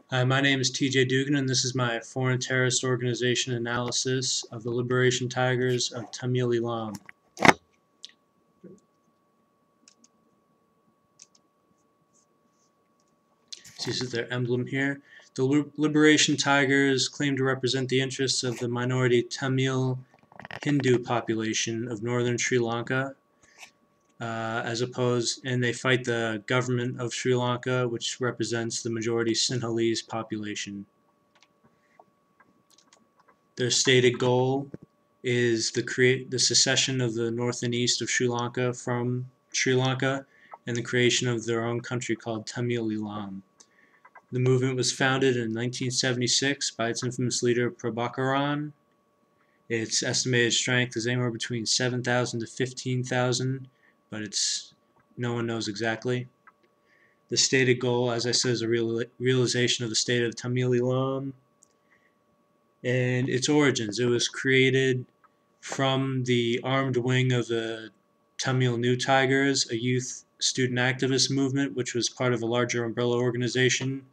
Hi, my name is TJ Dugan, and this is my Foreign Terrorist Organization analysis of the Liberation Tigers of Tamil Eelam. So this is their emblem here. The Liberation Tigers claim to represent the interests of the minority Tamil Hindu population of northern Sri Lanka, and they fight the government of Sri Lanka, which represents the majority Sinhalese population. Their stated goal is the secession of the north and east of Sri Lanka from Sri Lanka and the creation of their own country called Tamil Eelam. The movement was founded in 1976 by its infamous leader Prabhakaran. Its estimated strength is anywhere between 7,000 to 15,000, but no one knows exactly. The stated goal, as I said, is a realization of the state of Tamil Eelam. And its origins, it was created from the armed wing of the Tamil New Tigers, a youth student activist movement which was part of a larger umbrella organization,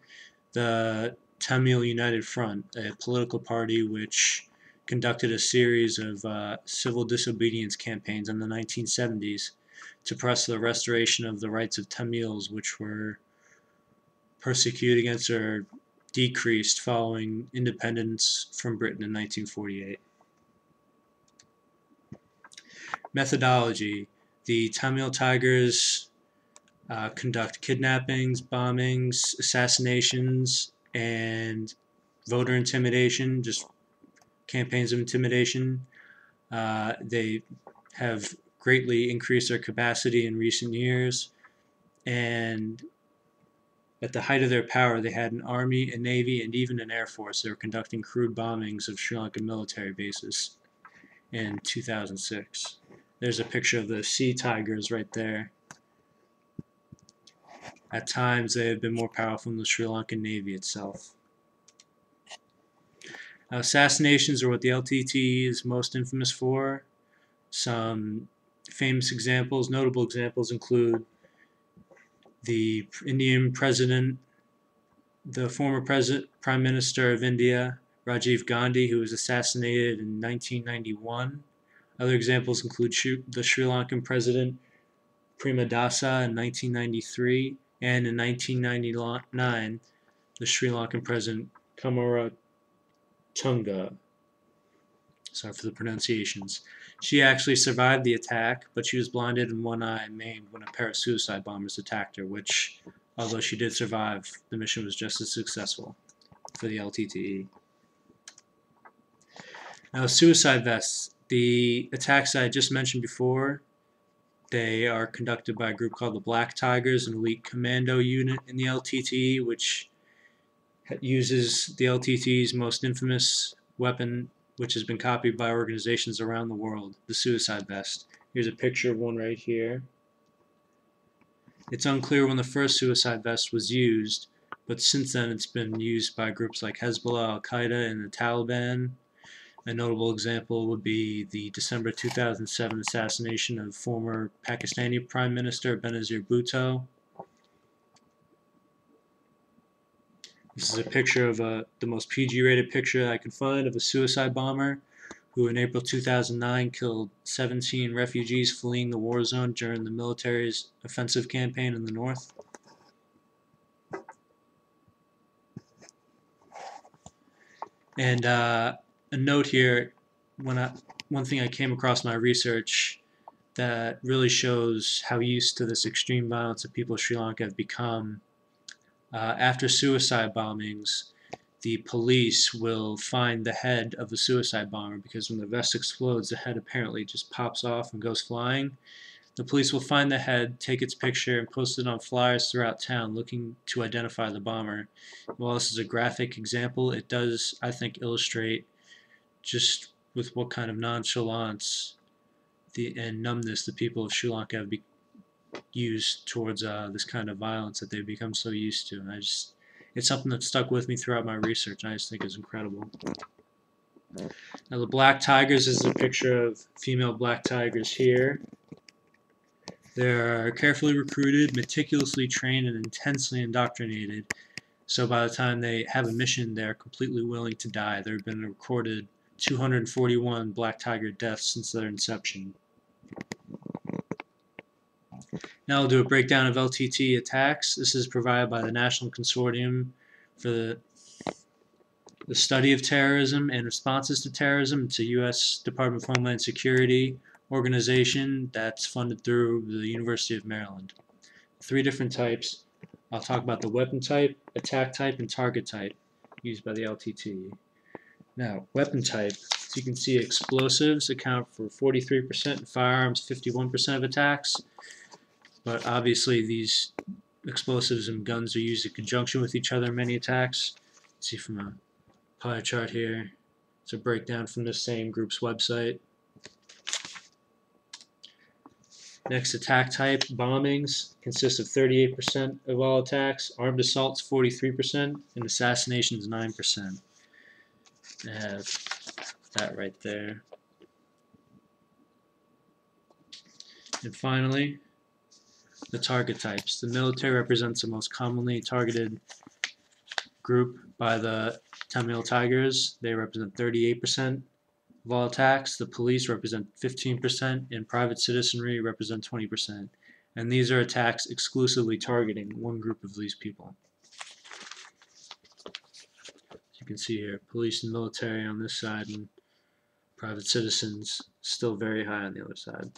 the Tamil United Front, a political party which conducted a series of civil disobedience campaigns in the 1970s to press the restoration of the rights of Tamils, which were persecuted against or decreased following independence from Britain in 1948. Methodology. The Tamil Tigers conduct kidnappings, bombings, assassinations, and voter intimidation, just campaigns of intimidation. They have greatly increased their capacity in recent years, and at the height of their power, they had an army, a navy, and even an air force. They were conducting crude bombings of Sri Lankan military bases in 2006. There's a picture of the sea tigers right there. At times, they have been more powerful than the Sri Lankan Navy itself. Assassinations are what the LTTE is most infamous for. Some famous examples, notable examples include the Indian president, the former Prime Minister of India, Rajiv Gandhi, who was assassinated in 1991. Other examples include the Sri Lankan president Premadasa in 1993, and in 1999, the Sri Lankan president Kumaratunga. Sorry for the pronunciations. She actually survived the attack, but she was blinded in one eye and maimed when a pair of suicide bombers attacked her, which, although she did survive, the mission was just as successful for the LTTE. Now, suicide vests. The attacks I just mentioned before, they are conducted by a group called the Black Tigers, an elite commando unit in the LTTE, which uses the LTTE's most infamous weapon, which has been copied by organizations around the world, the suicide vest. Here's a picture of one right here. It's unclear when the first suicide vest was used, but since then it's been used by groups like Hezbollah, Al-Qaeda, and the Taliban. A notable example would be the December 2007 assassination of former Pakistani Prime Minister Benazir Bhutto. This is a picture of the most PG-rated picture I could find of a suicide bomber who in April 2009 killed 17 refugees fleeing the war zone during the military's offensive campaign in the north. And a note here, one thing I came across in my research that really shows how used to this extreme violence that people of Sri Lanka have become. After suicide bombings, the police will find the head of the suicide bomber because when the vest explodes, the head apparently just pops off and goes flying. The police will find the head, take its picture, and post it on flyers throughout town looking to identify the bomber. While this is a graphic example, it does, I think, illustrate just with what kind of nonchalance and numbness the people of Sri Lanka have used towards this kind of violence that they've become so used to. And it's something that stuck with me throughout my research, and I just think it's incredible. Now, the black tigers is a picture of female black tigers here. They're carefully recruited, meticulously trained, and intensely indoctrinated So by the time they have a mission, they're completely willing to die. There have been recorded 241 black tiger deaths since their inception. Now I'll do a breakdown of LTTE attacks. This is provided by the National Consortium for the Study of Terrorism and Responses to Terrorism. It's a U.S. Department of Homeland Security organization that's funded through the University of Maryland. 3 different types. I'll talk about the weapon type, attack type, and target type used by the LTTE. Now, weapon type. So you can see explosives account for 43% and firearms 51% of attacks. But obviously these explosives and guns are used in conjunction with each other in many attacks. See from a pie chart here. It's a breakdown from the same group's website. Next, attack type. Bombings consist of 38% of all attacks, armed assaults 43%, and assassinations 9%. I have that right there. And finally, the target types. The military represents the most commonly targeted group by the Tamil Tigers. They represent 38% of all attacks. The police represent 15%, and private citizenry represent 20%. And these are attacks exclusively targeting one group of these people. As you can see here, police and military on this side, and private citizens still very high on the other side.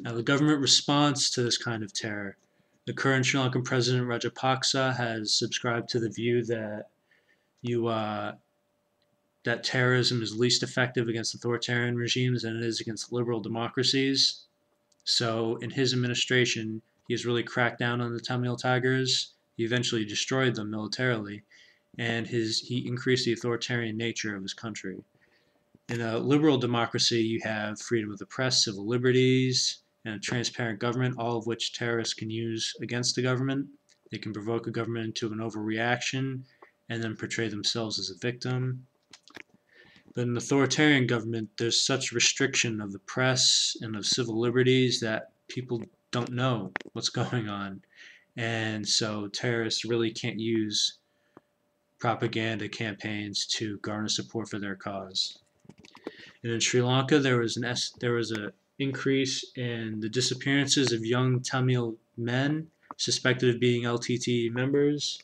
Now, the government response to this kind of terror. The current Sri Lankan President Rajapaksa has subscribed to the view that that terrorism is least effective against authoritarian regimes than it is against liberal democracies. So in his administration, he has really cracked down on the Tamil Tigers. He eventually destroyed them militarily, and he increased the authoritarian nature of his country. In a liberal democracy, you have freedom of the press, civil liberties, and a transparent government, all of which terrorists can use against the government. They can provoke a government into an overreaction and then portray themselves as a victim. But in an authoritarian government, there's such restriction of the press and of civil liberties that people don't know what's going on. And so terrorists really can't use propaganda campaigns to garner support for their cause. And in Sri Lanka, there was an increase in the disappearances of young Tamil men suspected of being LTTE members,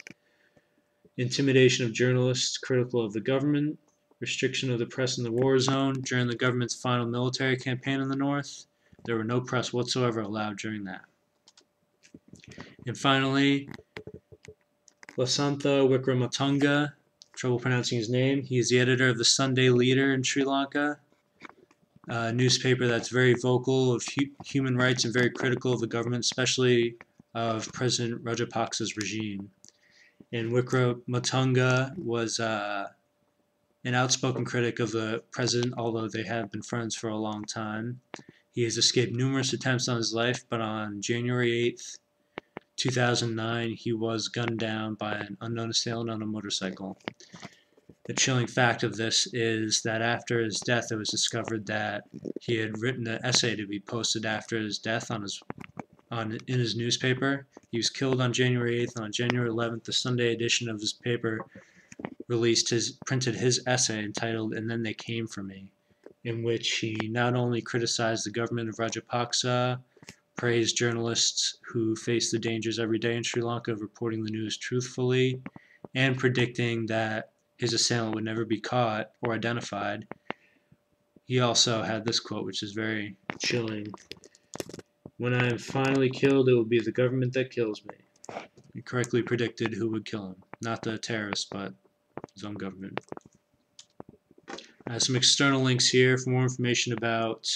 intimidation of journalists critical of the government, restriction of the press in the war zone during the government's final military campaign in the north. There were no press whatsoever allowed during that. And finally, Lasantha Wickramatunge, trouble pronouncing his name. He is the editor of the Sunday Leader in Sri Lanka, a newspaper that's very vocal of human rights and very critical of the government, especially of President Rajapaksa's regime. And Wickramatunge was an outspoken critic of the president, although they have been friends for a long time. He has escaped numerous attempts on his life, but on January 8th, 2009, he was gunned down by an unknown assailant on a motorcycle. The chilling fact of this is that after his death, it was discovered that he had written an essay to be posted after his death in his newspaper. He was killed on January 8th, and on January 11th, the Sunday edition of his paper printed his essay entitled "And Then They Came For Me," in which he not only criticized the government of Rajapaksa, praised journalists who face the dangers every day in Sri Lanka of reporting the news truthfully, and predicting that his assailant would never be caught or identified. He also had this quote, which is very chilling. "When I am finally killed, it will be the government that kills me." He correctly predicted who would kill him. Not the terrorists, but his own government. Some external links here for more information about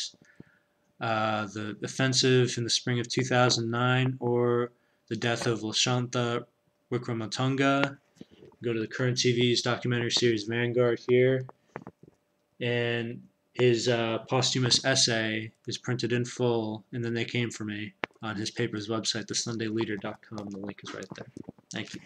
the offensive in the spring of 2009 or the death of Lasantha Wickramatunge. Go to the Current TV's documentary series Vanguard here. And his posthumous essay is printed in full, and then they came for me on his paper's website, thesundayleader.com. The link is right there. Thank you.